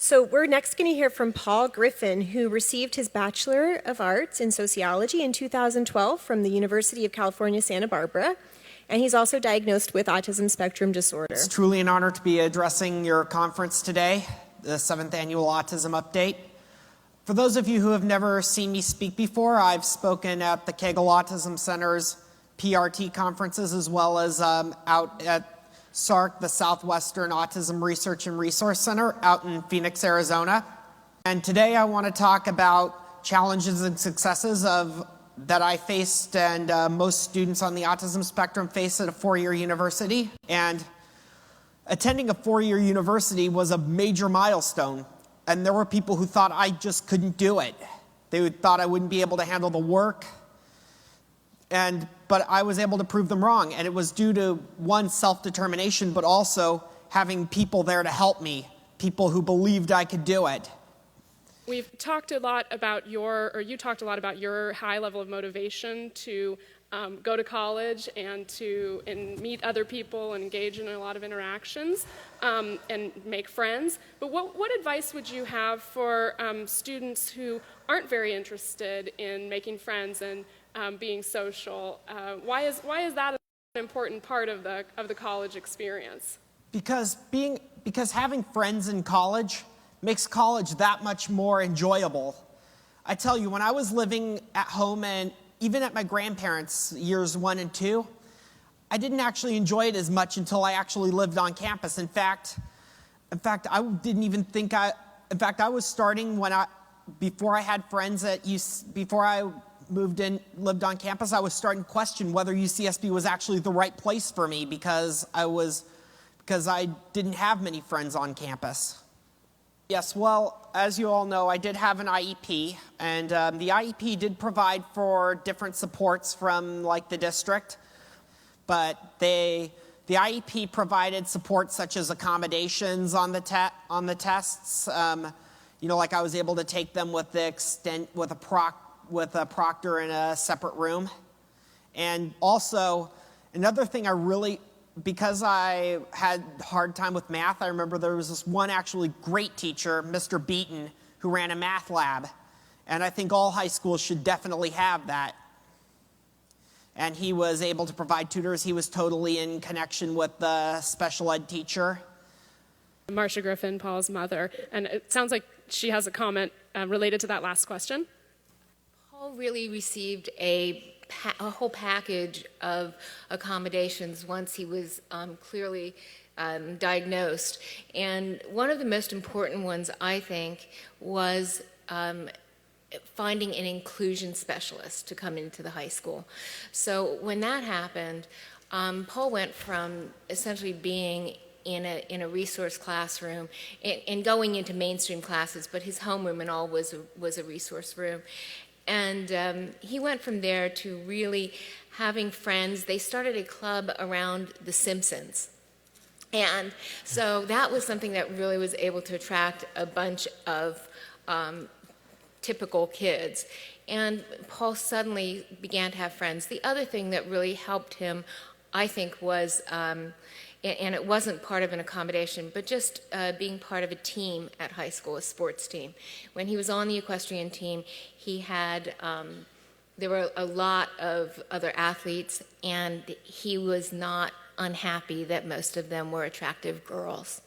So we're next going to hear from Paul Griffin, who received his Bachelor of Arts in Sociology in 2012 from the University of California, Santa Barbara. And he's also diagnosed with autism spectrum disorder. It's truly an honor to be addressing your conference today, the 7th Annual Autism Update. For those of you who have never seen me speak before, I've spoken at the Kegel Autism Center's PRT conferences, as well as out at SARC, the Southwestern Autism Research and Resource Center out in Phoenix, Arizona. And today I want to talk about challenges and successes that I faced and most students on the autism spectrum face at a four-year university. And attending a four-year university was a major milestone. And there were people who thought I just couldn't do it. They thought I wouldn't be able to handle the work. But I was able to prove them wrong. And it was due to, one, self-determination, but also having people there to help me, people who believed I could do it. We've talked a lot about you talked a lot about your high level of motivation to go to college and meet other people and engage in a lot of interactions and make friends. But what advice would you have for students who aren't very interested in making friends and being social? Why is that an important part of the college experience? Because having friends in college makes college that much more enjoyable. I tell you, when I was living at home and even at my grandparents' years 1 and 2, I didn't actually enjoy it as much until I actually lived on campus. In fact, I didn't even think I was starting before I had friends before I moved in, lived on campus, I was starting to question whether UCSB was actually the right place for me because I didn't have many friends on campus. Yes, well, as you all know, I did have an IEP, and the IEP did provide for different supports from the district, but the IEP provided support such as accommodations on the tests. I was able to take them with a proctor in a separate room. And also, another thing because I had a hard time with math, I remember there was this one actually great teacher, Mr. Beaton, who ran a math lab. And I think all high schools should definitely have that. And he was able to provide tutors. He was totally in connection with the special ed teacher. Marcia Griffin, Paul's mother, and it sounds like she has a comment related to that last question. Paul really received a whole package of accommodations once he was clearly diagnosed. And one of the most important ones, I think, was finding an inclusion specialist to come into the high school. So when that happened, Paul went from essentially being in a resource classroom and going into mainstream classes, but his homeroom and all was a resource room. And he went from there to really having friends. They started a club around The Simpsons. And so that was something that really was able to attract a bunch of typical kids. And Paul suddenly began to have friends. The other thing that really helped him, I think, was, and it wasn't part of an accommodation, but just being part of a team at high school, a sports team. When he was on the equestrian team, he had, there were a lot of other athletes, and he was not unhappy that most of them were attractive girls.